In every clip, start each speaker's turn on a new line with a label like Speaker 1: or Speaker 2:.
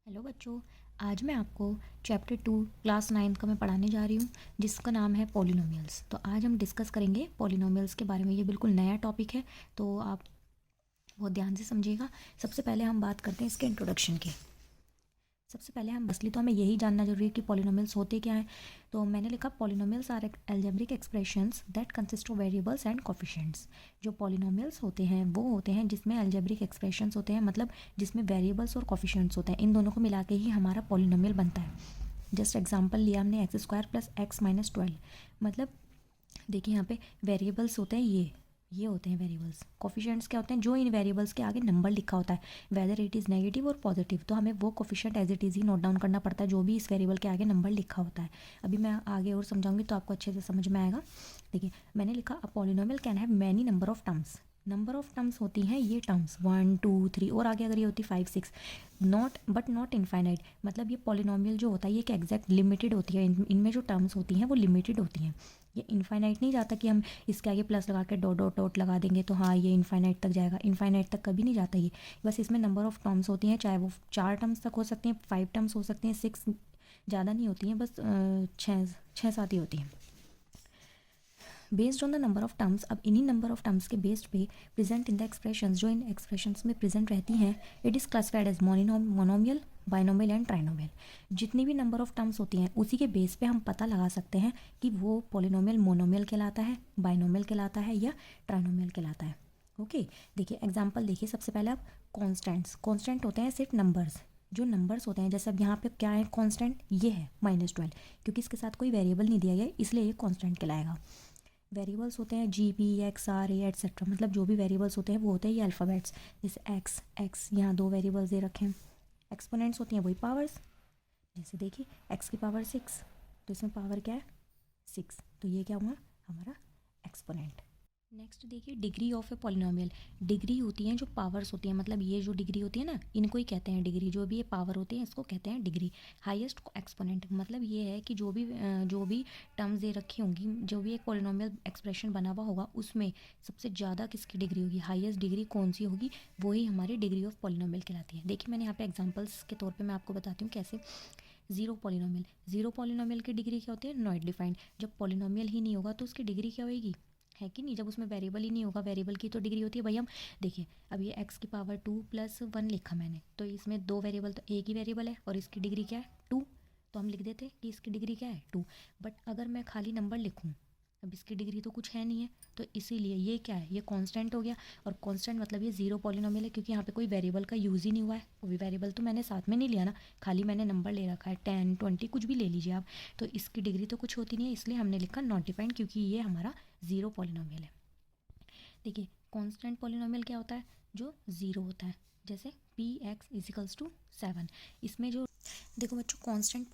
Speaker 1: Hello बच्चों। आज मैं आपको चैप्टर 2 क्लास 9 का मैं पढ़ाने जा रही हूँ जिसका नाम है पॉलिनोमियल्स। तो आज हम डिस्कस करेंगे पॉलिनोमियल्स के बारे में। ये बिल्कुल नया टॉपिक है तो आप बहुत ध्यान से समझिएगा। सबसे पहले हम बात करते हैं इसके इंट्रोडक्शन की। सबसे पहले हम असली तो हमें यही जानना जरूरी है कि पॉलिनोमियल्स होते क्या हैं। तो मैंने लिखा polynomials are algebraic expressions that consist of variables and coefficients. जो पॉलिनोमियल्स होते हैं वो होते हैं जिसमें एल्जेब्रिक एक्सप्रेशंस होते हैं, मतलब जिसमें वेरिएबल्स और कोफिशिएंट्स होते हैं। इन दोनों को मिला के ही हमारा पॉलिनोमियल बनता है। जस्ट एग्जाम्पल लिया हमने x² प्लस x-12। मतलब देखिए यहाँ पे वेरिएबल्स होते हैं, ये होते हैं वेरिएबल्स। कोफिशिएंट्स क्या होते हैं? जो इन वेरिएबल्स के आगे नंबर लिखा होता है, वेदर इट इज़ नेगेटिव और पॉजिटिव, तो हमें वो कोफिशिएंट एज इट इज़ ही नोट डाउन करना पड़ता है जो भी इस वेरिएबल के आगे नंबर लिखा होता है। अभी मैं आगे और समझाऊंगी तो आपको अच्छे से समझ में आएगा। देखिए मैंने लिखा a polynomial can have many number of terms. Number of terms होती हैं ये टर्म्स 1 2 3 और आगे अगर ये होती 5 6, नॉट बट नॉट इनफाइनाइट। मतलब ये पॉलिनोमियल जो होता है ये एग्जैक्ट लिमिटेड होती है। इनमें जो टर्म्स होती हैं वो लिमिटेड होती हैं। ये इनफाइनाइट नहीं जाता कि हम इसके आगे प्लस लगा के डॉट डॉट डॉट लगा देंगे तो हाँ ये इनफाइनाइट तक जाएगा। इनफाइनाइट तक कभी नहीं जाता ये। बस इसमें नंबर ऑफ टर्म्स होती हैं, चाहे वो 4 टर्म्स तक हो सकती हैं, 5 टर्म्स हो सकती हैं, 6 ज़्यादा नहीं होती हैं, बस 6 7 ही होती हैं। Based on the number of terms, अब इन्हीं नंबर ऑफ टर्म्स के बेस्ड पे प्रेजेंट इन द एक्सप्रेशंस, जो इन एक्सप्रेशंस में प्रेजेंट रहती हैं, it is classified as monomial, binomial and trinomial. जितनी भी नंबर ऑफ टर्म्स होती हैं उसी के बेस पे हम पता लगा सकते हैं कि वो पॉलिनोमियल मोनोमियल कहलाता है, बाइनोमियल कहलाता है या ट्राइनोमियल कहलाता है। ओके देखिए एग्जाम्पल देखिए। सबसे पहले आप कॉन्स्टेंट्स। कॉन्स्टेंट होते हैं सिर्फ नंबर्स। जो नंबर्स होते हैं, जैसे अब यहाँ पे क्या है कांस्टेंट, ये है -12, क्योंकि इसके साथ कोई वेरिएबल नहीं दिया गया इसलिए ये कांस्टेंट कहलाएगा। वेरिएबल्स होते हैं GB, XR, A एट्सेट्रा, मतलब जो भी वेरिएबल्स होते हैं वो होते हैं ये अल्फ़ाबेट्स। जैसे x, यहाँ 2 वेरिएबल्स दे रखे हैं। एक्सपोनेंट्स होती हैं वही पावर्स। जैसे देखिए x की पावर 6, तो इसमें पावर क्या है 6, तो ये क्या हुआ हमारा एक्सपोनेंट। नेक्स्ट देखिए degree of a polynomial. Degree होती हैं जो पावर्स होती हैं, मतलब ये जो डिग्री होती है ना इनको ही कहते हैं डिग्री। जो भी ये पावर होती है इसको कहते हैं डिग्री। हाईएस्ट एक्सपोनेंट मतलब ये है कि जो भी टर्म्स दे रखी होंगी, जो भी एक पॉलिनोमियल एक्सप्रेशन बना हुआ होगा उसमें सबसे ज़्यादा किसकी डिग्री होगी, हाईएस्ट डिग्री कौन सी होगी, वही हमारी डिग्री ऑफ पॉलिनोमियल कहलाती है। देखिए मैंने यहाँ पे एग्जाम्पल्स के तौर पर मैं आपको बताती हूँ कैसे। ज़ीरो पॉलिनोमियल की डिग्री क्या होती है? Not defined. जब पॉलिनोमियल ही नहीं होगा तो उसकी डिग्री क्या होगी, है कि नहीं? जब उसमें वेरिएबल ही नहीं होगा, वेरिएबल की तो डिग्री होती है भाई। हम देखिए अब ये x की पावर 2+1 लिखा मैंने, तो इसमें 2 वेरिएबल, तो एक ही वेरिएबल है और इसकी डिग्री क्या है 2, तो हम लिख देते कि इसकी डिग्री क्या है 2। बट अगर मैं खाली नंबर लिखूँ, अब इसकी डिग्री तो कुछ है नहीं है, तो इसीलिए ये क्या है, ये कांस्टेंट हो गया। और कांस्टेंट मतलब ये ज़ीरो पॉलिनोमियल है क्योंकि यहाँ पे कोई वेरिएबल का यूज़ ही नहीं हुआ है। वो भी वेरिएबल तो मैंने साथ में नहीं लिया ना, खाली मैंने नंबर ले रखा है 10 20 कुछ भी ले लीजिए आप, तो इसकी डिग्री तो कुछ होती नहीं है, इसलिए हमने लिखा नॉट डिफाइंड क्योंकि ये हमारा ज़ीरो पॉलिनोमियल है। देखिए कांस्टेंट पॉलिनोमियल क्या होता है? जो ज़ीरो होता है। जैसे Px=7। इसमें जो देखो बच्चों कांस्टेंट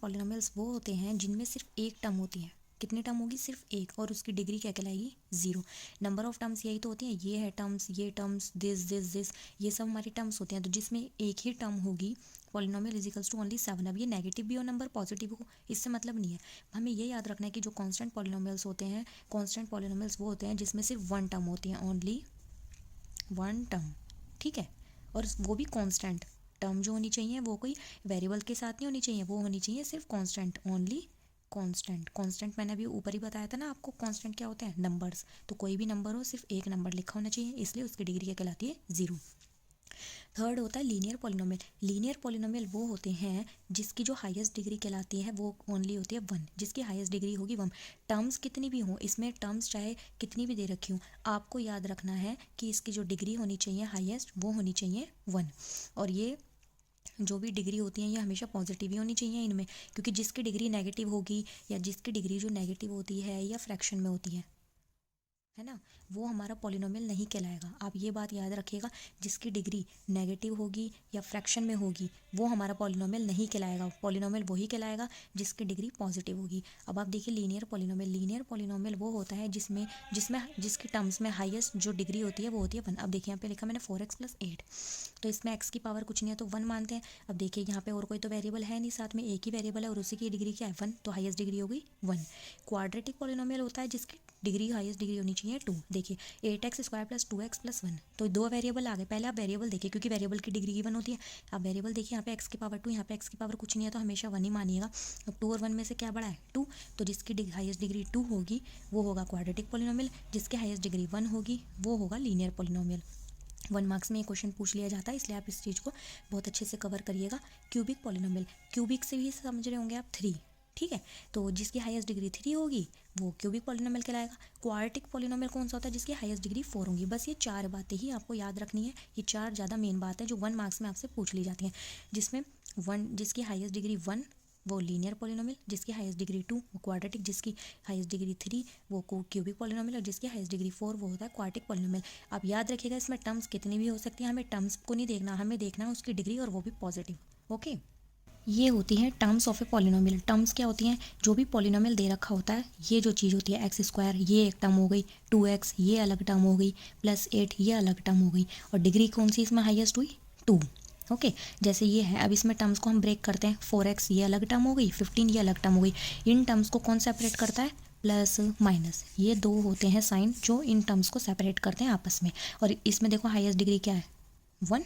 Speaker 1: पॉलिनोमियल्स वो होते हैं जिनमें सिर्फ एक टर्म होती है। कितनी टर्म होगी? सिर्फ एक, और उसकी डिग्री क्या कहलाएगी? ज़ीरो। नंबर ऑफ टर्म्स यही तो होती हैं, ये है टर्म्स, ये टर्म्स, दिस, ये सब हमारी टर्म्स होती हैं। तो जिसमें एक ही टर्म होगी, पॉलिनोमियल इजिकल्स टू ओनली 7। अब ये नेगेटिव भी हो नंबर, पॉजिटिव हो, इससे मतलब नहीं है। हमें ये याद रखना है कि जो कांस्टेंट पॉलिनोमियल्स होते हैं, कांस्टेंट पॉलिनोमियल्स वो होते हैं जिसमें सिर्फ वन टर्म होती है, ओनली वन टर्म, ठीक है। और वो भी कांस्टेंट टर्म जो होनी चाहिए वो कोई वेरिएबल के साथ नहीं होनी चाहिए, वो होनी चाहिए सिर्फ कांस्टेंट, ओनली कांस्टेंट। कांस्टेंट मैंने अभी ऊपर ही बताया था ना आपको, कांस्टेंट क्या होते हैं? नंबर्स। तो कोई भी नंबर हो सिर्फ एक नंबर लिखा होना चाहिए, इसलिए उसकी डिग्री क्या कहलाती है? ज़ीरो। थर्ड होता है लीनियर पॉलिनोमियल। लीनियर पॉलिनोमियल वो होते हैं जिसकी जो हाईएस्ट डिग्री कहलाती है वो ओनली होती है 1, जिसकी हाईएस्ट डिग्री होगी 1। टर्म्स कितनी भी हो, इसमें टर्म्स चाहे कितनी भी दे रखी हो, आपको याद रखना है कि इसकी जो डिग्री होनी चाहिए हाईएस्ट वो होनी चाहिए 1। और ये जो भी डिग्री होती है ये हमेशा पॉजिटिव ही होनी चाहिए इनमें, क्योंकि जिसकी डिग्री नेगेटिव होगी या जिसकी डिग्री जो नेगेटिव होती है या फ्रैक्शन में होती है ना, वो हमारा पॉलिनोमियल नहीं कहलाएगा। आप ये बात याद रखिएगा, जिसकी डिग्री नेगेटिव होगी या फ्रैक्शन में होगी वो हमारा पॉलिनोमियल नहीं कहलाएगा। पॉलिनोमियल वही कहलाएगा जिसकी डिग्री पॉजिटिव होगी। अब आप देखिए लीनियर पॉलिनोमियल। लीनियर पॉलिनोमियल वो होता है जिसमें जिसमें जिसकी टर्म्स में हाईएस्ट जो डिग्री होती है वो होती है 1। अब देखिए यहाँ पे लिखा मैंने 4x+8, तो इसमें x की पावर कुछ नहीं है तो 1 मानते हैं। अब देखिए यहाँ पे और कोई तो वेरिएबल है नहीं, साथ में एक ही वेरिएबल है और उसी की डिग्री क्या है 1, तो हाईएस्ट डिग्री होगी 1। क्वाड्रेटिक पॉलिनोमियल होता है जिसकी डिग्री हाईएस्ट डिग्री होनी चाहिए 2। देखिए 8x² + 2x + 1, तो 2 वेरिएबल आ गए। पहले आप वेरिएबल देखिए क्योंकि वेरिएबल की डिग्री गिवन होती है। आप वेरिएबल देखिए, यहाँ पे x⁻², यहाँ पे x⁻, कुछ नहीं है तो हमेशा 1 ही मानिएगा। अब 2 और 1 में से क्या बड़ा है? 2, तो जिसकी हाईएस्ट डिग्री 2 होगी वो होगा क्वाड्रेटिक पॉलिनोमियल, जिसकी हाईएस्ट डिग्री 1 होगी वो होगा लीनियर पॉलिनोमियल। 1 मार्क्स में ये क्वेश्चन पूछ लिया जाता है, इसलिए आप इस चीज़ को बहुत अच्छे से कवर करिएगा। क्यूबिक पॉलिनोमियल, क्यूबिक से भी समझ रहे होंगे आप 3, ठीक है, तो जिसकी हाईएस्ट डिग्री 3 होगी वो क्यूबिक पॉलिनोमियल कहलाएगा। क्वाड्रेटिक पॉलिनोमियल कौन सा होता है? जिसकी हाईएस्ट डिग्री 4 होगी। बस ये 4 बातें ही आपको याद रखनी है। ये 4 ज़्यादा मेन बात है जो 1 मार्क्स में आपसे पूछ ली जाती हैं, जिसमें 1 जिसकी हाईएस्ट डिग्री 1 वो लीनियर पॉलिनोमियल, जिसकी हाईएस्ट डिग्री 2 वो क्वाड्रेटिक, जिसकी हाईएस्ट डिग्री 3 वो क्यूबिक पॉलिनोमियल, और जिसकी हाईएस्ट डिग्री 4 वो होता है क्वाड्रेटिक पॉलिनोमियल। आप याद रखिएगा इसमें टर्म्स कितनी भी हो सकती हैं, हमें टर्म्स को नहीं देखना, हमें देखना है उसकी डिग्री और वो भी पॉजिटिव। ओके, ये होती हैं terms of a polynomial. Terms क्या होती हैं? जो भी पॉलिनोमियल दे रखा होता है, ये जो चीज़ होती है x² ये एक टर्म हो गई, 2x ये अलग टर्म हो गई, +8 ये अलग टर्म हो गई, और डिग्री कौन सी इसमें हाईएस्ट हुई? 2। ओके, जैसे ये है, अब इसमें टर्म्स को हम ब्रेक करते हैं। 4x ये अलग टर्म हो गई, 15 ये अलग टर्म हो गई। इन टर्म्स को कौन सेपरेट करता है? प्लस माइनस, ये 2 होते हैं साइन जो इन टर्म्स को सेपरेट करते हैं आपस में। और इसमें देखो हाईएस्ट डिग्री क्या है? 1।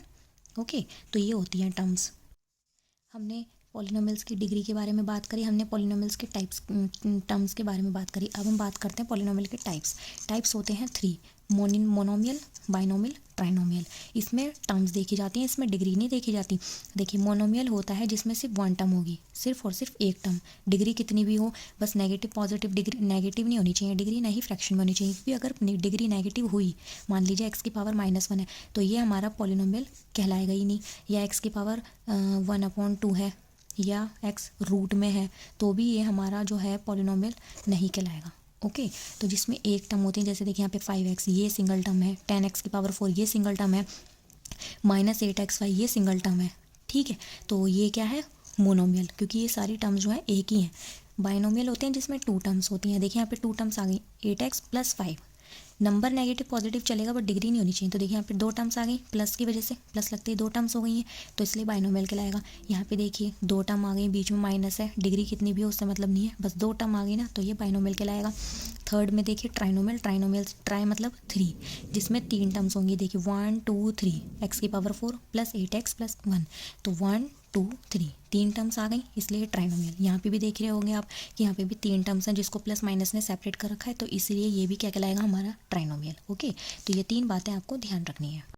Speaker 1: ओके, तो ये होती हैं टर्म्स। हमने पॉलिनोमियल्स की डिग्री के बारे में बात करी, हमने पॉलिनोमियल्स के टाइप्स टर्म्स के बारे में बात करी। अब हम बात करते हैं पॉलिनोमियल के टाइप्स होते हैं 3, मोनोमियल, बाइनोमियल, ट्राइनोमियल। इसमें टर्म्स देखी जाती हैं, इसमें डिग्री नहीं देखी जाती। देखिए मोनोमियल होता है जिसमें सिर्फ 1 टर्म होगी, सिर्फ और सिर्फ एक टर्म, डिग्री कितनी भी हो, बस नेगेटिव पॉजिटिव डिग्री, नेगेटिव नहीं होनी चाहिए डिग्री, ना ही फ्रैक्शन में होनी चाहिए। क्योंकि अगर डिग्री नेगेटिव हुई, मान लीजिए x⁻−1 है, तो ये हमारा पॉलिनोमियल कहलाएगा ही नहीं। या x⁻1/2 है, या x रूट में है, तो भी ये हमारा जो है पॉलिनोमियल नहीं कहलाएगा। ओके, तो जिसमें एक टर्म होती है, जैसे देखिए यहाँ पे 5x ये सिंगल टर्म है, 10x⁴ ये सिंगल टर्म है, -8xy ये सिंगल टर्म है, ठीक है, तो ये क्या है? मोनोमियल, क्योंकि ये सारी टर्म्स जो है एक ही हैं। बाइनोमियल होते हैं जिसमें 2 टर्म्स होती हैं। देखिए यहाँ पे 2 टर्म्स आ गई, 8x + 5, नंबर नेगेटिव पॉजिटिव चलेगा बट डिग्री नहीं होनी चाहिए। तो देखिए यहाँ पे 2 टर्म्स आ गई, प्लस की वजह से प्लस लगते ही 2 टर्म्स हो गई हैं, तो इसलिए बाइनोमियल कहलाएगा। यहाँ पे देखिए 2 टर्म आ गई, बीच में माइनस है, डिग्री कितनी भी हो उससे मतलब नहीं है, बस 2 टर्म आ गई ना, तो ये बाइनोमियल कहलाएगा। थर्ड में देखिए ट्राइनोमियल, ट्राई मतलब 3, जिसमें 3 टर्म्स होंगी। देखिए 1 2 3, x⁴ + 8x + 1, तो 1 2 3 3 टर्म्स आ गई, इसलिए ट्राइनोमियल। यहाँ पे भी देख रहे होंगे आप कि यहाँ पे भी 3 टर्म्स हैं जिसको प्लस माइनस ने सेपरेट कर रखा है, तो इसलिए ये भी क्या कहलाएगा? हमारा ट्राइनोमियल। ओके, तो ये 3 बातें आपको ध्यान रखनी है।